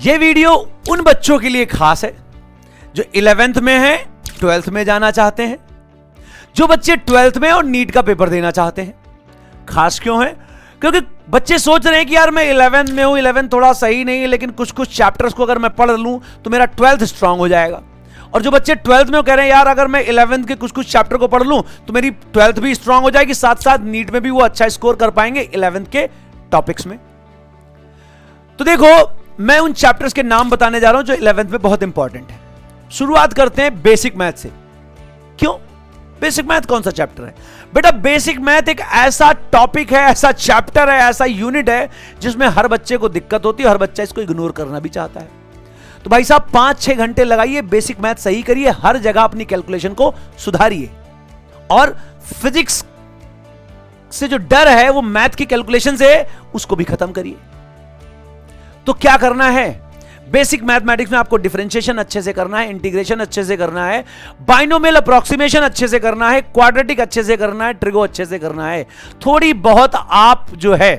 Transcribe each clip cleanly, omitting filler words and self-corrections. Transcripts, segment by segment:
ये वीडियो उन बच्चों के लिए खास है जो 11th में है, 12th में जाना चाहते हैं, जो बच्चे 12th में और नीट का पेपर देना चाहते हैं। खास क्यों है? क्योंकि बच्चे सोच रहे हैं कि यार मैं 11th में हूं, 11th थोड़ा सही नहीं है, लेकिन कुछ कुछ चैप्टर्स को अगर मैं पढ़ लूं तो मेरा 12th स्ट्रांग हो जाएगा। और जो बच्चे 12th में कह रहे हैं यार अगर मैं 11th के कुछ कुछ चैप्टर को पढ़ लूं तो मेरी 12th भी स्ट्रांग हो जाएगी, साथ साथ नीट में भी वो अच्छा स्कोर कर पाएंगे 11th के टॉपिक्स में। तो देखो, मैं उन चैप्टर्स के नाम बताने जा रहा हूं जो 11th में बहुत इंपॉर्टेंट है। शुरुआत करते हैं बेसिक मैथ से। क्यों बेसिक मैथ? कौन सा चैप्टर है बेटा? बेसिक मैथ एक ऐसा टॉपिक है, ऐसा चैप्टर है, ऐसा यूनिट है जिसमें हर बच्चे को दिक्कत होती है, हर बच्चा इसको इग्नोर करना भी चाहता है। तो भाई साहब 5-6 घंटे लगाइए, बेसिक मैथ सही करिए, हर जगह अपनी कैलकुलेशन को सुधारिए और फिजिक्स से जो डर है वो मैथ की कैलकुलेशन से उसको भी खत्म करिए। तो क्या करना है? बेसिक मैथमेटिक्स में आपको डिफरेंशिएशन अच्छे से करना है, इंटीग्रेशन अच्छे से करना है, बाइनोमियल अप्रोक्सीमेशन अच्छे से करना है, क्वाड्रेटिक अच्छे से करना है, ट्रिगो अच्छे से करना है। थोड़ी बहुत आप जो है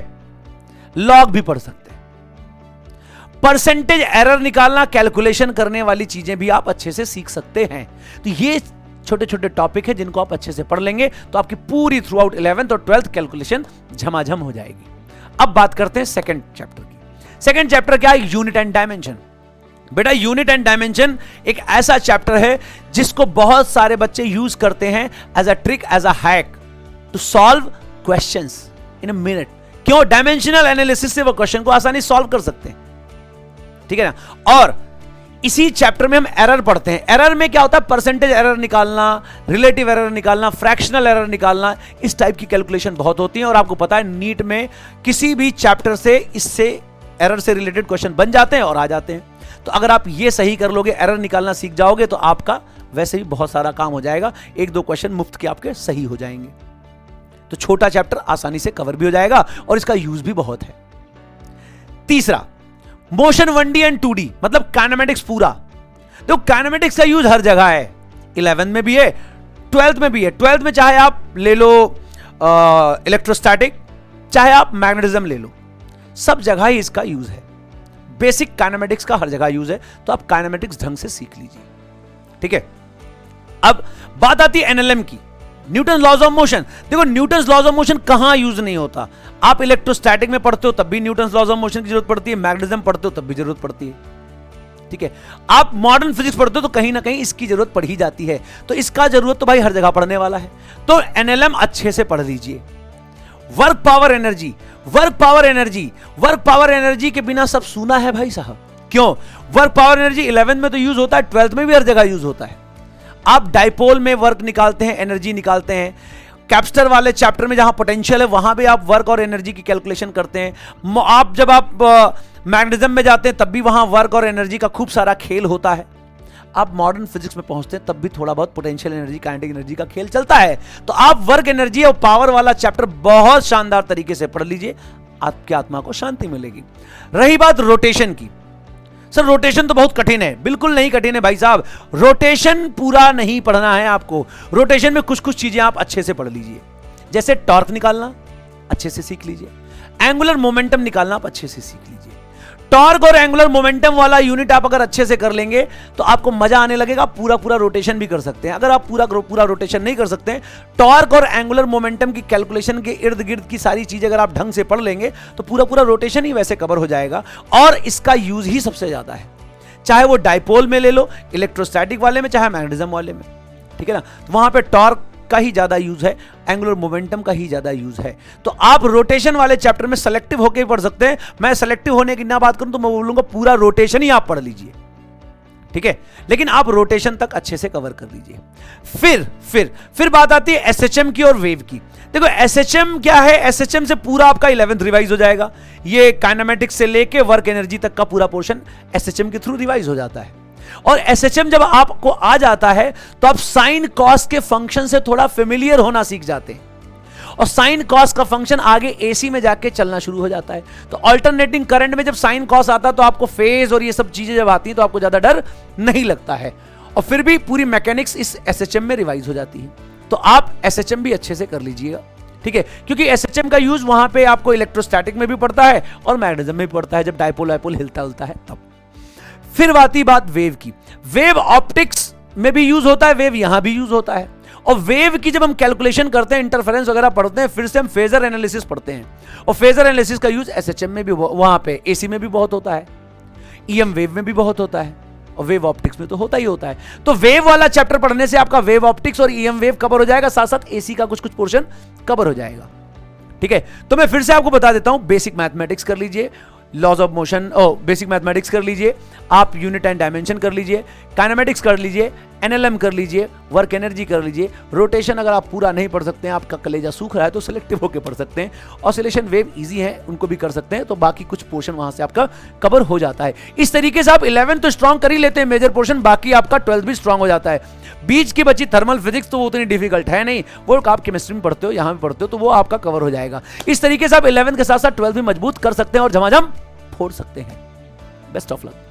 लॉग भी पढ़ सकते हैं। परसेंटेज एरर निकालना, कैलकुलेशन करने वाली चीजें भी आप अच्छे से सीख सकते हैं। तो ये छोटे छोटे टॉपिक है जिनको आप अच्छे से पढ़ लेंगे तो आपकी पूरी थ्रू आउट 11th और 12th कैलकुलेशन झमाझम हो जाएगी। अब बात करते हैं सेकंड चैप्टर की। सेकंड चैप्टर क्या है? Unit and dimension. बेटा यूनिट एंड डायमेंशन एक ऐसा चैप्टर है जिसको बहुत सारे बच्चे यूज करते हैं as a trick, as a hack to solve questions in a minute. क्यों? डायमेंशनल एनालिसिस से वो क्वेश्चन को आसानी सॉल्व कर सकते हैं, ठीक है ना। और इसी चैप्टर में हम एरर पढ़ते हैं। एरर में क्या होता है? परसेंटेज एरर निकालना, रिलेटिव एरर निकालना, फ्रैक्शनल एरर निकालना, इस टाइप की कैलकुलेशन बहुत होती है। और आपको पता है नीट में किसी भी चैप्टर से इससे एरर से रिलेटेड क्वेश्चन बन जाते हैं और आ जाते हैं। तो अगर आप ये सही कर लोगे, एरर निकालना सीख जाओगे तो आपका वैसे भी बहुत सारा काम हो जाएगा। 1-2 क्वेश्चन मुफ्त के आपके सही हो जाएंगे। तो छोटा चैप्टर आसानी से कवर भी हो जाएगा और इसका यूज भी बहुत है। तीसरा, मोशन 1D एंड 2D मतलब काइनेमेटिक्स पूरा। देखो काइनेमेटिक्स का यूज हर जगह है, 11th में भी है, 12th में भी है। 12th में चाहे आप ले लो इलेक्ट्रोस्टैटिक, चाहे आप मैग्नेटिज्म ले लो, सब जगह ही इसका यूज है। बेसिक काइनेमेटिक्स का हर जगह यूज है। तो आप काइनेमेटिक्स ढंग से सीख लीजिए, ठीक है। अब बात आती है एनएलएम की, न्यूटन लॉज ऑफ मोशन। देखो न्यूटन लॉज ऑफ मोशन कहां यूज नहीं होता? आप इलेक्ट्रोस्टैटिक में पढ़ते हो तब भी न्यूटन लॉज ऑफ मोशन की जरूरत पड़ती है, मैग्नेटिज्म पढ़ते हो तब भी जरूरत पड़ती है, ठीक है। आप मॉडर्न फिजिक्स पढ़ते हो तो कहीं ना कहीं इसकी जरूरत पड़ ही जाती है। तो इसका जरूरत तो भाई हर जगह पढ़ने वाला है। तो एनएलएम अच्छे से पढ़ लीजिए। Work power energy, work power energy, work power energy के बिना सब सूना है भाई साहब। क्यों? वर्क पावर एनर्जी 11th में तो यूज होता है, 12th में भी हर जगह यूज होता है। आप डाइपोल में वर्क निकालते हैं, एनर्जी निकालते हैं। कैप्स्टर वाले चैप्टर में जहां पोटेंशियल है वहां भी आप वर्क और एनर्जी की कैलकुलेशन करते हैं। आप जब आप मैग्नेटिज्म में जाते हैं तब भी वहां वर्क और एनर्जी का खूब सारा खेल होता है। आप मॉडर्न फिजिक्स में पहुंचते हैं तब भी थोड़ा बहुत पोटेंशियल एनर्जी, काइनेटिक एनर्जी का खेल चलता है। तो आप वर्क एनर्जी और पावर वाला चैप्टर बहुत शानदार तरीके से पढ़ लीजिए, आपकी आत्मा को शांति मिलेगी। रही बात रोटेशन की, सर रोटेशन तो बहुत कठिन है। बिल्कुल नहीं कठिन है भाई साहब, रोटेशन पूरा नहीं पढ़ना है आपको। रोटेशन में कुछ कुछ चीजें आप अच्छे से पढ़ लीजिए, जैसे टॉर्क निकालना अच्छे से सीख लीजिए, एंगुलर मोमेंटम निकालना आप अच्छे से सीख लीजिए। टॉर्क और एंगुलर मोमेंटम वाला यूनिट आप अगर अच्छे से कर लेंगे तो आपको मजा आने लगेगा, पूरा पूरा रोटेशन भी कर सकते हैं। अगर आप पूरा रोटेशन नहीं कर सकते, टॉर्क और एंगुलर मोमेंटम की कैलकुलेशन के इर्द गिर्द की सारी चीजें अगर आप ढंग से पढ़ लेंगे तो पूरा रोटेशन ही वैसे कवर हो जाएगा। और इसका यूज ही सबसे ज्यादा है, चाहे वो डाइपोल में ले लो, इलेक्ट्रोस्टैटिक वाले में, चाहे मैग्नेटिज्म वाले में, ठीक है ना। तो वहां पे टॉर्क का ही ज्यादा यूज है, एंगुलर मोमेंटम का ही ज्यादा यूज है। तो आप रोटेशन वाले चैप्टर में सेलेक्टिव होकर पढ़ सकते हैं। मैं सेलेक्टिव होने की ना बात करूं तो मैं बोलूंगा पूरा रोटेशन ही आप पढ़ लीजिए, ठीक है। लेकिन आप रोटेशन तक अच्छे से कवर कर लीजिए। फिर बात आती है एसएचएम की और वेव की। देखो एसएचएम क्या है? एसएचएम से पूरा आपका 11th रिवाइज हो जाएगा। ये काइनेमेटिक्स से लेके वर्क एनर्जी तक का पूरा पोर्शन एसएचएम के थ्रू रिवाइज हो जाता है। और एसएचएम जब आपको आ जाता है तो आप साइन कॉस के फंक्शन से थोड़ा फेमिलियर होना सीख जाते हैं। और साइन कॉस का फंक्शन आगे एसी में जाके चलना शुरू हो जाता है। तो अल्टरनेटिंग करंट में जब साइन कॉस आता है तो आपको फेज और ये सब चीजें जब आती हैं तो आपको ज्यादा डर नहीं लगता है। और फिर भी पूरी मैकेनिक्स इस एसएचएम में रिवाइज हो जाती है। तो आप एसएचएम भी अच्छे से कर लीजिएगा, ठीक है। क्योंकि एसएचएम का यूज वहां पे आपको इलेक्ट्रोस्टैटिक में भी पड़ता है और मैग्नेटिज्म में भी पड़ता है, जब डाइपोल वाइपोल हिलता है तब। फिर आती बात वेव की। वेव ऑप्टिक्स में भी यूज होता है, वेव यहां भी यूज होता है। और वेव की जब हम कैलकुलेशन करते हैं, इंटरफेरेंस वगैरह पढ़ते हैं, फिर से हम फेजर एनालिसिस पढ़ते हैं। और फेजर एनालिसिस का यूज एसएचएम में भी, वहां पे एसी में भी बहुत होता है, ईएम वेव में भी बहुत होता है, और वेव ऑप्टिक्स में तो होता ही होता है। तो वेव वाला चैप्टर पढ़ने से आपका वेव ऑप्टिक्स और ईएम वेव कवर हो जाएगा, साथ साथ एसी का कुछ कुछ पोर्शन कवर हो जाएगा। ठीक है, तो मैं फिर से आपको बता देता हूं, बेसिक मैथमेटिक्स कर लीजिए, laws of motion, basic mathematics कर लीजिए, आप यूनिट एंड डायमेंशन कर लीजिए, काइनेमेटिक्स कर लीजिए, एनएलएम कर लीजिए, वर्क एनर्जी कर लीजिए, रोटेशन अगर आप पूरा नहीं पढ़ सकते हैं, आपका कलेजा सूख रहा है, तो सिलेक्टिव होकर पढ़ सकते हैं, ऑसिलेशन वेव इजी है, उनको भी कर सकते हैं, तो बाकी कुछ पोर्शन वहां से आपका कवर हो जाता है। इस तरीके से आप 11 तो स्ट्रॉन्ग कर ही लेते हैं मेजर पोर्शन, बाकी आपका 12 भी स्ट्रॉन्ग हो जाता है। बीच की बची थर्मल फिजिक्स तो वो उतनी डिफिकल्ट है नहीं, वो आप केमिस्ट्री में पढ़ते हो, यहां भी पढ़ते हो, तो वो आपका कवर हो जाएगा। इस तरीके से आप 11 के साथ साथ 12 भी मजबूत कर सकते हैं और झमाझम फोड़ सकते हैं। Best of luck.